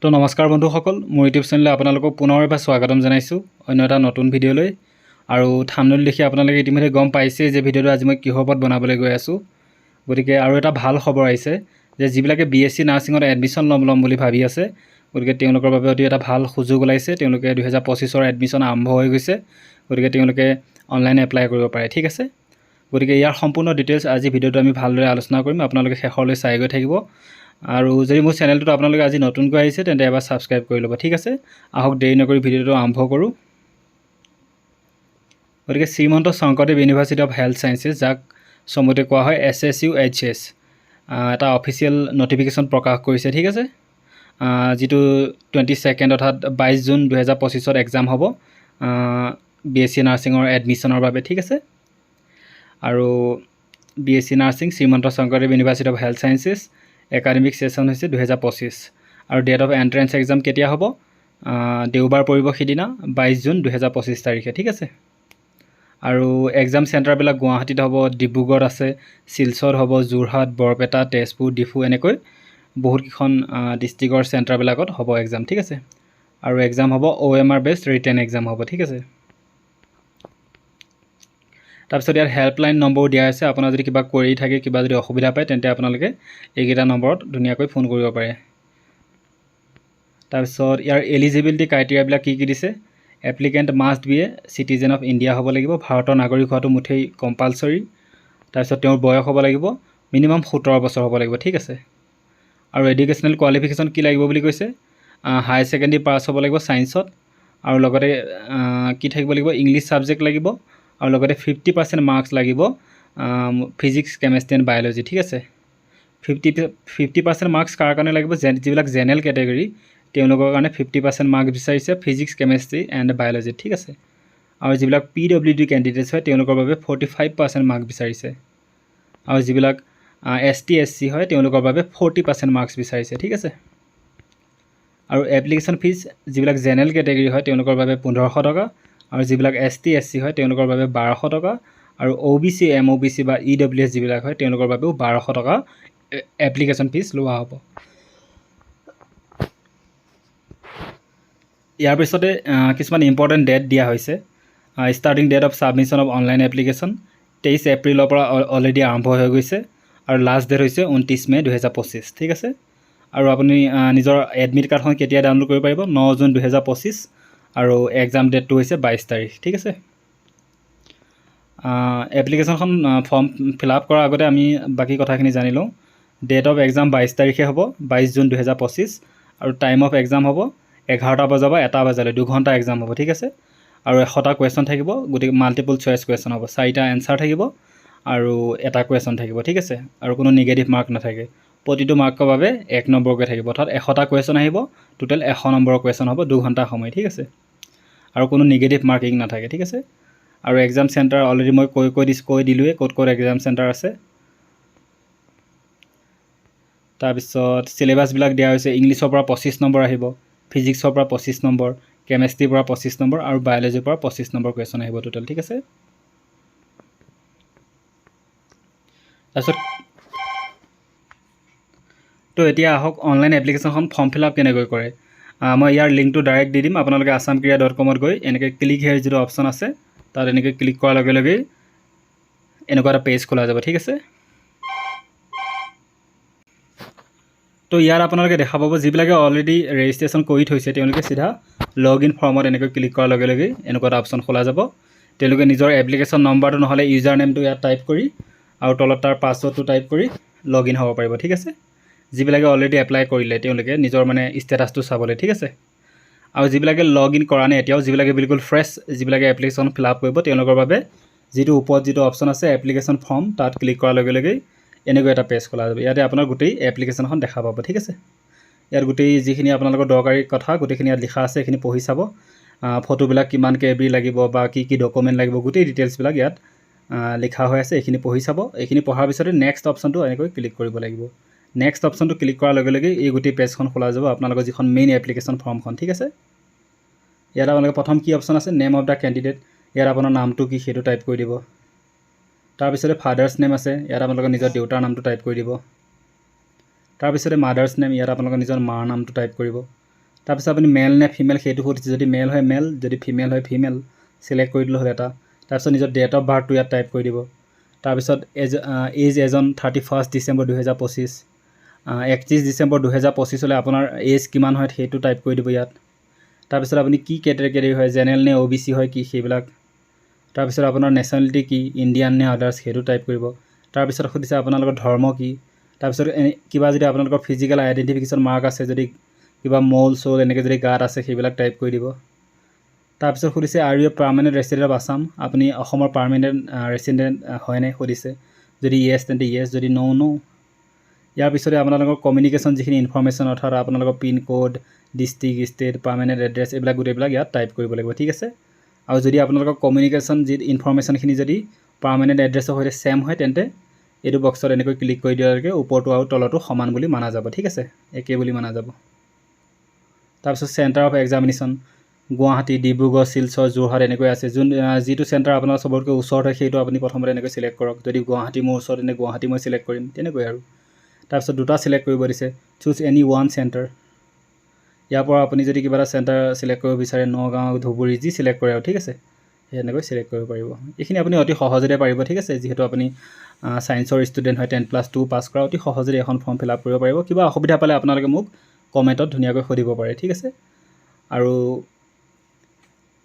তো নমস্কাৰ বন্ধুসকল, মোৰ ইউটিউব চেনেলে আপোনালোকক পুনৰ এবাৰ স্বাগতম জনাইছোঁ অন্য এটা নতুন ভিডিঅ'লৈ। আৰু থাম্বনেইল দেখি আপোনালোকে ইতিমধ্যে গম পাইছেই যে ভিডিঅ'টো আজি মই কিহৰ ওপৰত বনাবলৈ গৈ আছোঁ। গতিকে আৰু এটা ভাল খবৰ আহিছে যে যিবিলাকে BSc নাৰ্ছিঙত এডমিশ্যন ল'ম বুলি ভাবি আছে, গতিকে তেওঁলোকৰ বাবে অতি এটা ভাল সুযোগ ওলাইছে। তেওঁলোকে 2025ৰ এডমিশ্যন আৰম্ভ হৈ গৈছে, গতিকে তেওঁলোকে অনলাইন এপ্লাই কৰিব পাৰে। ঠিক আছে, গতিকে ইয়াৰ সম্পূৰ্ণ ডিটেইলছ আজি ভিডিঅ'টো আমি ভালদৰে আলোচনা কৰিম। আপোনালোকে শেষলৈ চাই গৈ থাকিব। আৰু যদি মোৰ চেনেলটোত আপোনালোকে আজি নতুনকৈ আহিছে তেন্তে এবাৰ ছাবস্ক্ৰাইব কৰি ল'ব। ঠিক আছে, আহক দেৰি নকৰি ভিডিঅ'টো আৰম্ভ কৰোঁ। গতিকে Srimanta Sankardev university of health sciences, যাক চমুতে কোৱা হয় SSUHS, এটা অফিচিয়েল নটিফিকেশ্যন প্ৰকাশ কৰিছে। ঠিক আছে, যিটো 22 অৰ্থাৎ 22 জুন 2025 এক্সাম হ'ব BSc নাৰ্ছিঙৰ এডমিশ্যনৰ বাবে। ঠিক আছে, আৰু BSc nursing Srimanta Sankardev university of health sciences academic session হৈছে 2025। আৰু ডেট অফ এণ্ট্ৰেঞ্চ এক্সাম কেতিয়া হ'ব? দেওবাৰ পৰিব সিদিনা 22 জুন 2025 তাৰিখে। ঠিক আছে, আৰু এক্সাম চেণ্টাৰবিলাক গুৱাহাটীত হ'ব, ডিব্ৰুগড়ত আছে, শিলচৰত হ'ব, যোৰহাট, বৰপেটা, তেজপুৰ, ডিফু, এনেকৈ বহুতকেইখন ডিষ্ট্ৰিক্টৰ চেণ্টাৰবিলাকত হ'ব এক্সাম। ঠিক আছে, আৰু এক্সাম হ'ব OMR বেছড ৰিটেন এক্সাম হ'ব। ঠিক আছে, তাৰপিছত ইয়াত হেল্পলাইন নম্বৰ দিয়া আছে। আপোনাৰ যদি কিবা কুৱেৰি থাকে, কিবা যদি অসুবিধা পায়, তেন্তে আপোনালোকে এইকেইটা নম্বৰত ধুনীয়াকৈ ফোন কৰিব পাৰে। তাৰপিছত ইয়াৰ এলিজিবিলিটি ক্ৰাইটেৰিয়াবিলাক কি দিছে? Applicant must B a citizen of India হ'ব লাগিব, ভাৰতৰ নাগৰিক হোৱাটো মুঠেই কম্পালচৰি। তাৰপিছত তেওঁৰ বয়স হ'ব লাগিব মিনিমাম 17 বছৰ হ'ব লাগিব। ঠিক আছে, আৰু এডুকেশ্যনেল কোৱালিফিকেশ্যন কি লাগিব বুলি কৈছে? হায়াৰ ছেকেণ্ডেৰী পাছ হ'ব লাগিব ছায়েন্সত, আৰু লগতে কি থাকিব লাগিব? ইংলিছ ছাবজেক্ট লাগিব, আৰু লগতে 50% মাৰ্কছ লাগিব ফিজিক্স, কেমেষ্ট্ৰি এণ্ড বায়'লজি। ঠিক আছে, 50% মাৰ্কছ কাৰ কাৰণে লাগিব? যিবিলাক জেনেৰেল কেটেগৰী তেওঁলোকৰ কাৰণে 50% মাৰ্কছ বিচাৰিছে ফিজিক্স, কেমেষ্ট্ৰি এণ্ড বায়'লজি। ঠিক আছে, আৰু যিবিলাক PWD কেণ্ডিডেটছ হয় তেওঁলোকৰ বাবে 45% মাৰ্কছ বিচাৰিছে, আৰু যিবিলাক ST SC হয় তেওঁলোকৰ বাবে 40% মাৰ্কছ বিচাৰিছে। ঠিক আছে, আৰু এপ্লিকেশ্যন ফিজ যিবিলাক জেনেৰেল কেটেগৰী হয় তেওঁলোকৰ বাবে 1500 টকা, আৰু যিবিলাক ST SC হয় তেওঁলোকৰ বাবে 1200 টকা, আৰু OBC MOBC বা EWS যিবিলাক হয় তেওঁলোকৰ বাবেও 1200 টকা এপ্লিকেশ্যন ফিজ লোৱা হ'ব। ইয়াৰ পিছতে কিছুমান ইম্পৰ্টেণ্ট ডেট দিয়া হৈছে। Starting date of submission of online application 23 এপ্ৰিলৰ পৰা অলৰেডি আৰম্ভ হৈ গৈছে, আৰু লাষ্ট ডেট হৈছে 29 মে 2025। ঠিক আছে, আৰু আপুনি নিজৰ এডমিট কাৰ্ডখন কেতিয়া ডাউনলোড কৰিব পাৰিব? 9 জুন 2025, আৰু এক্সাম ডেটটো হৈছে 22 তাৰিখ। ঠিক আছে, এপ্লিকেশ্যনখন ফৰ্ম ফিল আপ কৰাৰ আগতে আমি বাকী কথাখিনি জানি লওঁ। ডেট অফ এক্সাম 22 তাৰিখে হ'ব, 22 জুন 2025, আৰু টাইম অফ এক্সাম হ'ব 11টা বজাৰ পৰা 1টা বজালৈ, 2 ঘণ্টা এক্সাম হ'ব। ঠিক আছে, আৰু 100টা কুৱেশ্যন থাকিব, গতিকে মাল্টিপল চইচ কুৱেশ্যন হ'ব, 4টা এনচাৰ থাকিব আৰু এটা কুৱেশ্যন থাকিব। ঠিক আছে, আৰু কোনো নিগেটিভ মাৰ্ক নাথাকে। প্ৰতিটো মাৰ্কৰ বাবে 1 নম্বৰকৈ থাকিব, অৰ্থাৎ 100টা কুৱেশ্যন আহিব, টোটেল 100 নম্বৰৰ কুৱেশ্যন হ'ব 2 ঘণ্টা সময়। ঠিক আছে, আৰু কোনো নিগেটিভ মাৰ্কিং নাথাকে। ঠিক আছে, আৰু এক্সাম চেণ্টাৰ অলৰেডি মই কৈ দিলোঁৱেই ক'ত এক্সাম চেণ্টাৰ আছে। তাৰপিছত চিলেবাছবিলাক দিয়া হৈছে। ইংলিছৰ পৰা 25 নম্বৰ আহিব, ফিজিক্সৰ পৰা 25 নম্বৰ, কেমেষ্ট্ৰিৰ পৰা 25 নম্বৰ, আৰু বায়'লজিৰ পৰা 25 নম্বৰ কুৱেশ্যন আহিব টোটেল। ঠিক আছে, তাৰপিছত তো এতিয়া আহক অনলাইন এপ্লিকেশ্যনখন ফৰ্ম ফিল আপ কেনেকৈ কৰে। মই ইয়াৰ লিংকটো ডাইৰেক্ট দি দিম। আপোনালোকে assamkriya.com গৈ এনেকৈ ক্লিক হেয়াৰ যিটো অপশ্যন আছে তাত এনেকৈ ক্লিক কৰাৰ লগে লগেই এনেকুৱা এটা পেজ খোলা যাব। ঠিক আছে, তো ইয়াত আপোনালোকে দেখা পাব যিবিলাকে অলৰেডি ৰেজিষ্ট্ৰেশ্যন কৰি থৈছে তেওঁলোকে চিধা লগ ইন ফৰ্মত এনেকৈ ক্লিক কৰাৰ লগে লগেই এনেকুৱা এটা অপশ্যন খোলা যাব। তেওঁলোকে নিজৰ এপ্লিকেশ্যন নম্বৰটো নহ'লে ইউজাৰ নেমটো ইয়াত টাইপ কৰি আৰু তলত তাৰ পাছৱৰ্ডটো টাইপ কৰি লগ ইন হ'ব পাৰিব। ঠিক আছে, যিবিলাকে অলৰেডি এপ্লাই কৰিলে তেওঁলোকে নিজৰ ষ্টেটাছটো চাবলৈ। ঠিক আছে, আৰু যিবিলাকে লগ ইন কৰা নাই এতিয়াও, যিবিলাকে বিলকুল ফ্ৰেছ, যিবিলাকে এপ্লিকেশ্যন ফিল আপ কৰিব তেওঁলোকৰ বাবে যিটো ওপৰত যিটো অপশ্যন আছে এপ্লিকেশ্যন ফৰ্ম, তাত ক্লিক কৰাৰ লগে লগেই এনেকুৱা এটা পেজ খোলা যাব। ইয়াতে আপোনাৰ গোটেই এপ্লিকেশ্যনখন দেখা পাব। ঠিক আছে, ইয়াত গোটেই যিখিনি আপোনালোকৰ দৰকাৰী কথা গোটেইখিনি ইয়াত লিখা আছে, এইখিনি পঢ়ি চাব। ফটোবিলাক কিমান কেবি লাগিব বা কি ডকুমেণ্ট লাগিব গোটেই ডিটেইলছবিলাক ইয়াত লিখা হৈ আছে, এইখিনি পঢ়ি চাব। এইখিনি পঢ়াৰ পিছতে নেক্সট অপশ্যনটো এনেকৈ ক্লিক কৰিব লাগিব। নেক্সট অপশ্যনটো ক্লিক কৰাৰ লগে লগেই এই গোটেই পেজখন খোলা যাব, আপোনালোকৰ যিখন মেইন এপ্লিকেশ্যন ফৰ্মখন। ঠিক আছে, ইয়াত আপোনালোকে প্ৰথম কি অপশ্যন আছে? Name of the candidate. ইয়াত আপোনাৰ নামটো কি সেইটো টাইপ কৰি দিব। তাৰপিছতে ফাদাৰ্ছ নেম আছে, ইয়াত আপোনালোকৰ নিজৰ দেউতাৰ নামটো টাইপ কৰি দিব। তাৰপিছতে মাদাৰ্ছ নেম, ইয়াত আপোনালোকৰ নিজৰ মাৰ নামটো টাইপ কৰিব। তাৰপিছত আপুনি মেল নে ফিমেল সেইটো সুধিছে, যদি মেল হয় মেল, যদি ফিমেল হয় ফিমেল চিলেক্ট কৰি দিলোঁ হ'ল এটা। তাৰপিছত নিজৰ ডেট অফ বাৰ্থটো ইয়াত টাইপ কৰি দিব। তাৰপিছত এজ এজন 31 ডিচেম্বৰ 2025, 31 ডিচেম্বৰ 2025 হ'লে আপোনাৰ এজ কিমান হয় সেইটো টাইপ কৰি দিব ইয়াত। তাৰপিছত আপুনি কি কেটেগৰী হয়, জেনেৰেল নে OBC হয় কি সেইবিলাক। তাৰপিছত আপোনাৰ নেশ্যনেলিটি কি, ইণ্ডিয়ান নে আদাৰ্ছ সেইটো টাইপ কৰিব। তাৰপিছত সুধিছে আপোনালোকৰ ধৰ্ম কি। তাৰপিছত কিবা যদি আপোনালোকৰ ফিজিকেল আইডেণ্টিফিকেশ্যন মাৰ্ক আছে, যদি কিবা মল চল এনেকৈ যদি গাত আছে সেইবিলাক টাইপ কৰি দিব। তাৰপিছত সুধিছে are you permanent resident of Assam, আপুনি অসমৰ পাৰ্মানেণ্ট ৰেচিডেণ্ট হয়নে সুধিছে, যদি য়েছ তেন্তে য়েছ, যদি ন' ন'। ইয়াৰ পিছতে আপোনালোকৰ কমিউনিকেশ্যন যিখিনি ইনফৰ্মেশ্যন অৰ্থাৎ আপোনালোকৰ pin code, district, state, permanent address এইবিলাক গোটেইবিলাক ইয়াত টাইপ কৰিব লাগিব, ঠিক আছে। আৰু যদি আপোনালোকৰ কমিউনিকেশ্যন যি ইনফৰ্মেশ্যনখিনি যদি পাৰ্মানেণ্ট এড্ৰেছৰ সৈতে ছেম হয় তেন্তে এইটো বক্সত এনেকৈ ক্লিক কৰি দিয়ালৈকে ওপৰটো আৰু তলটো সমান বুলি মানা যাব, ঠিক আছে, একে বুলি মানা যাব। তাৰপিছত centre of examination Guwahati, Dibrugarh, Silchar, Jorhat এনেকৈ আছে। যিটো চেণ্টাৰ আপোনাৰ চবতকৈ ওচৰত হয় সেইটো আপুনি প্ৰথমতে এনেকৈ চিলেক্ট কৰক। যদি গুৱাহাটী মোৰ ওচৰত তেনে গুৱাহাটী মই চিলেক্ট কৰিম, তেনেকৈ আৰু। তাৰপিছত দুটা চিলেক্ট কৰিব দিছে, চুজ এনি ওৱান চেণ্টাৰ। ইয়াৰ পৰা আপুনি যদি কিবা এটা চেণ্টাৰ চিলেক্ট কৰিব বিচাৰে, নগাঁও, ধুবুৰী যি চিলেক্ট কৰে আৰু, ঠিক আছে, সেই এনেকৈ চিলেক্ট কৰিব পাৰিব। এইখিনি আপুনি অতি সহজতে পাৰিব, ঠিক আছে। যিহেতু আপুনি ছায়েন্সৰ ষ্টুডেণ্ট হয়, 10+2 পাছ কৰা, অতি সহজতে এখন ফৰ্ম ফিল আপ কৰিব পাৰিব। কিবা অসুবিধা পালে আপোনালোকে মোক কমেণ্টত ধুনীয়াকৈ সুধিব পাৰে, ঠিক আছে। আৰু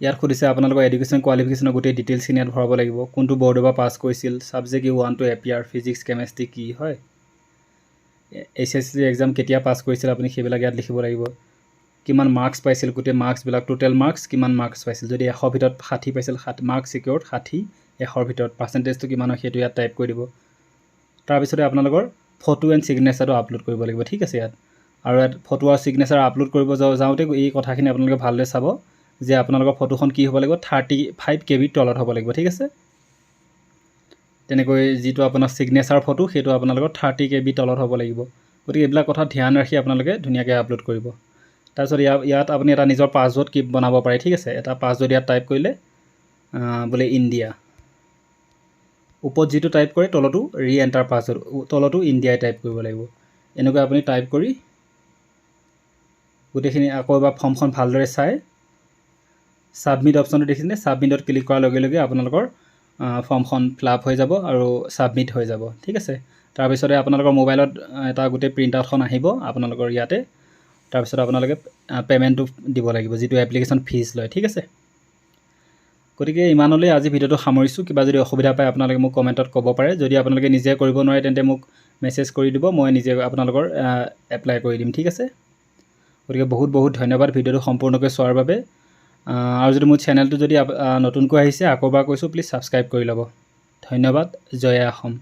ইয়াত সুধিছে আপোনালোকৰ এডুকেশ্যন কোৱালিফিকেশ্যনৰ গোটেই ডিটেইলছখিনি ইয়াত ভৰাব লাগিব। কোনটো বৰ্ডৰ পৰা পাছ কৰিছিল, ছাবজেক্ট ইউ ৱান টু এপিয়াৰ, ফিজিক্স, কেমেষ্ট্ৰি কি হয়, SSC এক্সাম কেতিয়া পাছ কৰিছিল আপুনি সেইবিলাক ইয়াত লিখিব লাগিব। কিমান মাৰ্কছ পাইছিল, গোটেই মাৰ্কছবিলাক টোটেল মাৰ্কছ কিমান মাৰ্কছ পাইছিল, যদি 100 ভিতৰত 60 পাইছিল, মাৰ্কছ চিকিউৰ্ড 60, 100 ভিতৰত পাৰ্চেণ্টেজটো কিমান হয় সেইটো ইয়াত টাইপ কৰি দিব। তাৰপিছতে আপোনালোকৰ ফটো এণ্ড ছিগনেচাৰটো আপলোড কৰিব লাগিব, ঠিক আছে ইয়াত। আৰু ইয়াত ফটো আৰু ছিগনেচাৰ আপলোড কৰিব যাওঁতে এই কথাখিনি আপোনালোকে ভালদৰে চাব যে আপোনালোকৰ ফটোখন কি হ'ব লাগিব, 35 KB তলত হ'ব লাগিব, ঠিক আছে। তেনেকৈ যিটো আপোনাৰ ছিগনেচাৰ ফটো সেইটো আপোনালোকৰ 30 KB তলত হ'ব লাগিব। গতিকে এইবিলাক কথা ধ্যান ৰাখি আপোনালোকে ধুনীয়াকৈ আপলোড কৰিব। তাৰপিছত ইয়াত আপুনি এটা নিজৰ পাছৱৰ্ড কি বনাব পাৰে, ঠিক আছে। এটা পাছৱৰ্ড ইয়াত টাইপ কৰিলে বোলে ইণ্ডিয়া, ওপৰত যিটো টাইপ কৰে তলতো ৰি এণ্টাৰ পাছৱৰ্ড, তলতো ইণ্ডিয়াই টাইপ কৰিব লাগিব। এনেকৈ আপুনি টাইপ কৰি গোটেইখিনি আকৌ এবাৰ ফৰ্মখন ভালদৰে চাই ছাবমিট অপশ্যনটো দেখিছেনে, ছাবমিটত ক্লিক কৰাৰ লগে লগে আপোনালোকৰ ফৰ্মখন ফিল আপ হৈ যাব আৰু ছাবমিট হৈ যাব, ঠিক আছে। তাৰপিছতে আপোনালোকৰ মোবাইলত এটা গোটেই প্ৰিণ্ট আউটখন আহিব আপোনালোকৰ ইয়াতে। তাৰপিছত আপোনালোকে পে'মেণ্টটো দিব লাগিব, যিটো এপ্লিকেশ্যন ফিজ লয়, ঠিক আছে। গতিকে ইমানলৈ আজি ভিডিঅ'টো সামৰিছোঁ। কিবা যদি অসুবিধা পায় আপোনালোকে মোক কমেণ্টত ক'ব পাৰে। যদি আপোনালোকে নিজে কৰিব নোৱাৰে তেন্তে মোক মেছেজ কৰি দিব, মই নিজে আপোনালোকৰ এপ্লাই কৰি দিম, ঠিক আছে। গতিকে বহুত বহুত ধন্যবাদ ভিডিঅ'টো সম্পূৰ্ণকৈ চোৱাৰ বাবে। আৰু যদি মোৰ চেনেলটো যদি নতুনকৈ আহিছে আকৌ এবাৰ কৈছোঁ, প্লিজ ছাবস্ক্ৰাইব কৰি ল'ব। ধন্যবাদ। জয় অসম।